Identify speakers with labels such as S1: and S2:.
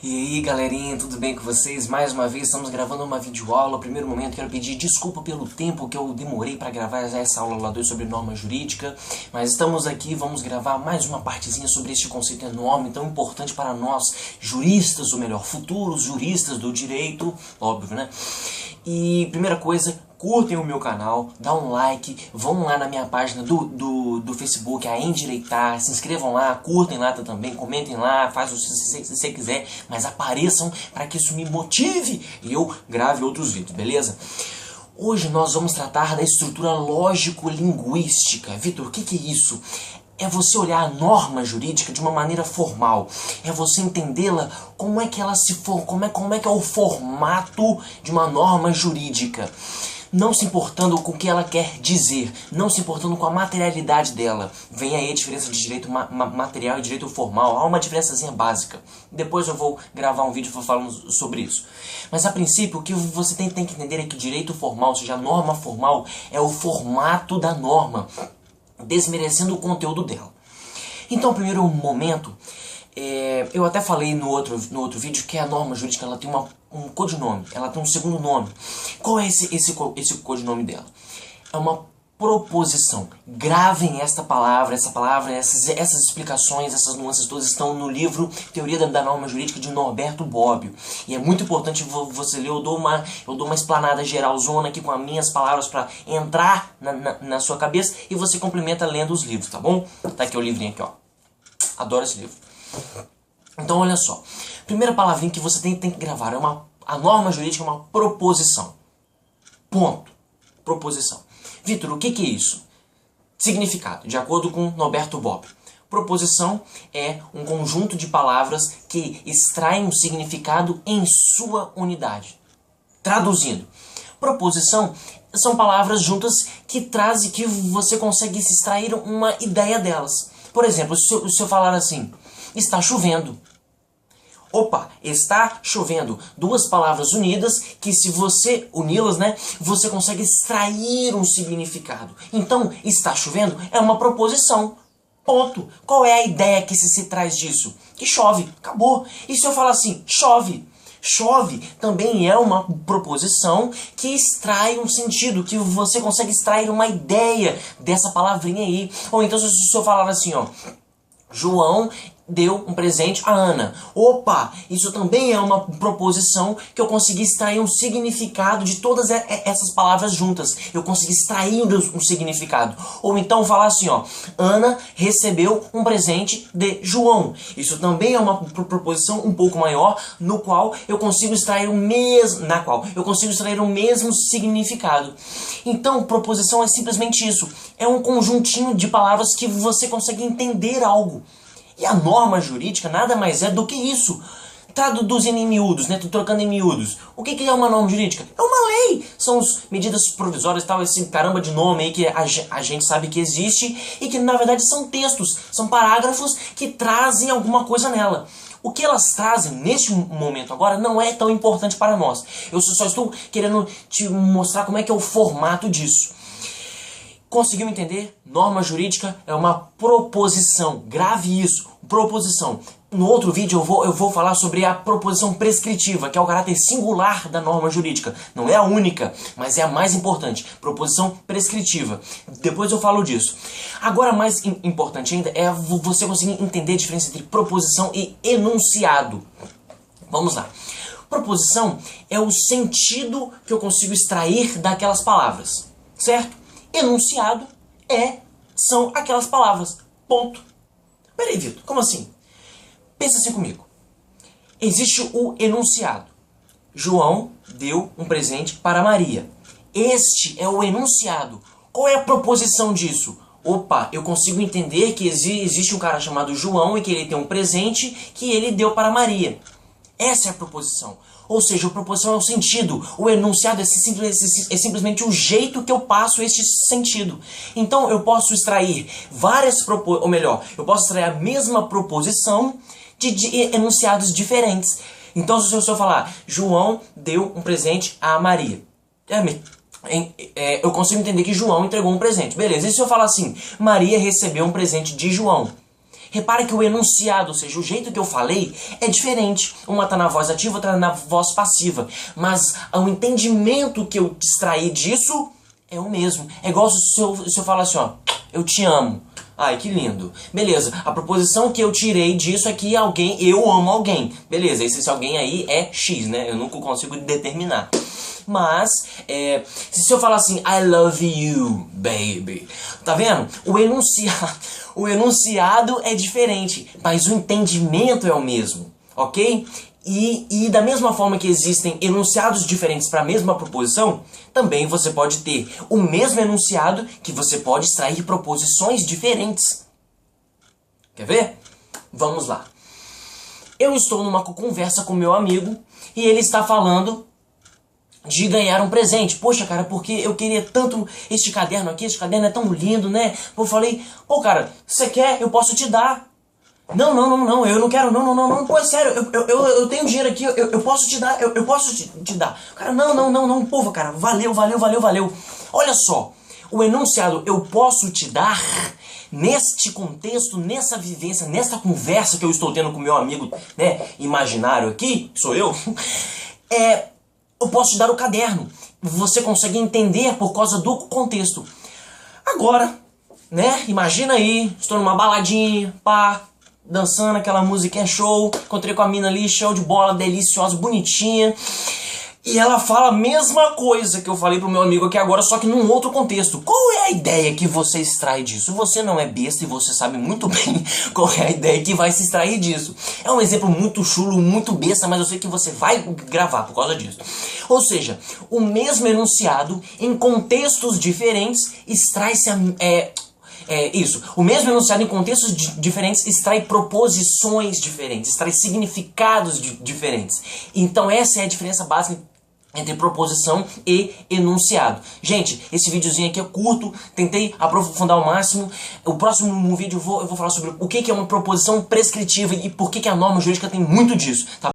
S1: E aí galerinha, tudo bem com vocês? Mais uma vez estamos gravando uma videoaula. Primeiro momento quero pedir desculpa pelo tempo que eu demorei para gravar essa aula lá 2 sobre norma jurídica. Mas estamos aqui, vamos gravar mais uma partezinha sobre este conceito enorme, tão importante para nós juristas, ou melhor, futuros juristas do direito, óbvio, né? E primeira coisa, curtem o meu canal, dá um like, vão lá na minha página do Facebook, a Endireitar, se inscrevam lá, curtem lá também, comentem lá, faz o que você quiser, mas apareçam para que isso me motive e eu grave outros vídeos, beleza? Hoje nós vamos tratar da estrutura lógico-linguística. Vitor, o que é isso? É você olhar a norma jurídica de uma maneira formal. É você entendê-la como é que ela se for, como é que é o formato de uma norma jurídica. Não se importando com o que ela quer dizer, não se importando com a materialidade dela. Vem aí a diferença de direito material e direito formal. Há uma diferençazinha básica. Depois eu vou gravar um vídeo falando sobre isso. Mas a princípio o que você tem que entender é que direito formal, ou seja, a norma formal, é o formato da norma, desmerecendo o conteúdo dela. Então, no primeiro momento, eu até falei no outro vídeo que a norma jurídica ela tem um codinome, ela tem um segundo nome. Qual é esse codinome dela? É uma proposição. Gravem essa palavra, essas explicações, essas nuances todas estão no livro Teoria da Norma Jurídica de Norberto Bobbio. E é muito importante você ler, eu dou uma explanada geralzona aqui com as minhas palavras para entrar na sua cabeça e você complementa lendo os livros, tá bom? Tá aqui o livrinho aqui, ó. Adoro esse livro. Então olha só, primeira palavrinha que você tem que gravar a norma jurídica é uma proposição. Ponto. Proposição. Vitor, o que é isso? Significado, de acordo com Norberto Bobbio. Proposição é um conjunto de palavras que extraem um significado em sua unidade. Traduzindo, proposição são palavras juntas que você consegue extrair uma ideia delas. Por exemplo, se eu falar assim, está chovendo. Opa, está chovendo. Duas palavras unidas que se você uni-las, né, você consegue extrair um significado. Então, está chovendo é uma proposição. Ponto. Qual é a ideia que se traz disso? Que chove. Acabou. E se eu falar assim, chove? Chove também é uma proposição que extrai um sentido, que você consegue extrair uma ideia dessa palavrinha aí. Ou então se eu falar assim, ó, João deu um presente a Ana. Opa, isso também é uma proposição que eu consegui extrair um significado de todas essas palavras juntas. Eu consegui extrair um significado. Ou então falar assim, ó, Ana recebeu um presente de João. Isso também é uma proposição um pouco maior, no qual eu consigo extrair o mesmo significado. Então, proposição é simplesmente isso. É um conjuntinho de palavras que você consegue entender algo. E a norma jurídica nada mais é do que isso. Traduzindo em miúdos, né? Tô trocando em miúdos. O que é uma norma jurídica? É uma lei. São as medidas provisórias e tal, esse caramba de nome aí que a gente sabe que existe e que na verdade são textos, são parágrafos que trazem alguma coisa nela. O que elas trazem neste momento agora não é tão importante para nós. Eu só estou querendo te mostrar como é que é o formato disso. Conseguiu entender? Norma jurídica é uma proposição. Grave isso. Proposição. No outro vídeo eu vou falar sobre a proposição prescritiva, que é o caráter singular da norma jurídica. Não é a única, mas é a mais importante. Proposição prescritiva. Depois eu falo disso. Agora, mais importante ainda é você conseguir entender a diferença entre proposição e enunciado. Vamos lá. Proposição é o sentido que eu consigo extrair daquelas palavras. Certo? Enunciado são aquelas palavras. Ponto. Peraí, Vitor, como assim? Pensa assim comigo. Existe o enunciado. João deu um presente para Maria. Este é o enunciado. Qual é a proposição disso? Opa, eu consigo entender que existe um cara chamado João e que ele tem um presente que ele deu para Maria. Essa é a proposição. Ou seja, a proposição é o sentido. O enunciado é simplesmente o jeito que eu passo este sentido. Então eu posso extrair eu posso extrair a mesma proposição de enunciados diferentes. Então se eu falar, João deu um presente a Maria. Eu consigo entender que João entregou um presente. Beleza, e se eu falar assim, Maria recebeu um presente de João? Repare que o enunciado, ou seja, o jeito que eu falei, é diferente. Uma tá na voz ativa, outra na voz passiva. Mas o entendimento que eu extraí disso é o mesmo. É igual se eu falar assim, ó, eu te amo. Ai, que lindo. Beleza, a proposição que eu tirei disso é que eu amo alguém. Beleza, esse alguém aí é X, né? Eu nunca consigo determinar. Mas, se eu falar assim, I love you, baby. Tá vendo? O enunciado é diferente, mas o entendimento é o mesmo, ok? E da mesma forma que existem enunciados diferentes para a mesma proposição, também você pode ter o mesmo enunciado que você pode extrair proposições diferentes. Quer ver? Vamos lá. Eu estou numa conversa com meu amigo e ele está falando de ganhar um presente. Poxa, cara, porque eu queria tanto este caderno aqui, este caderno é tão lindo, né? Eu falei, pô, cara, você quer? Eu posso te dar. Não, eu não quero, não, pô, é sério, eu tenho dinheiro aqui, eu posso te dar, eu posso te dar. Cara, não, pô, cara, valeu. Olha só, o enunciado eu posso te dar, neste contexto, nessa vivência, nessa conversa que eu estou tendo com meu amigo, né, imaginário aqui, sou eu, eu posso te dar o caderno. Você consegue entender por causa do contexto. Agora, né, imagina aí, estou numa baladinha, pá, dançando aquela musiquinha show, encontrei com a mina ali, show de bola, deliciosa, bonitinha, e ela fala a mesma coisa que eu falei pro meu amigo aqui agora, só que num outro contexto. Qual é a ideia que você extrai disso? Você não é besta e você sabe muito bem qual é a ideia que vai se extrair disso. É um exemplo muito chulo, muito besta, mas eu sei que você vai gravar por causa disso. Ou seja, o mesmo enunciado, em contextos diferentes, extrai-se o mesmo enunciado em contextos diferentes extrai proposições diferentes, extrai significados diferentes. Então essa é a diferença básica entre proposição e enunciado. Gente, esse videozinho aqui é curto, tentei aprofundar ao máximo. O próximo vídeo eu vou falar sobre o que é uma proposição prescritiva e por que a norma jurídica tem muito disso, tá?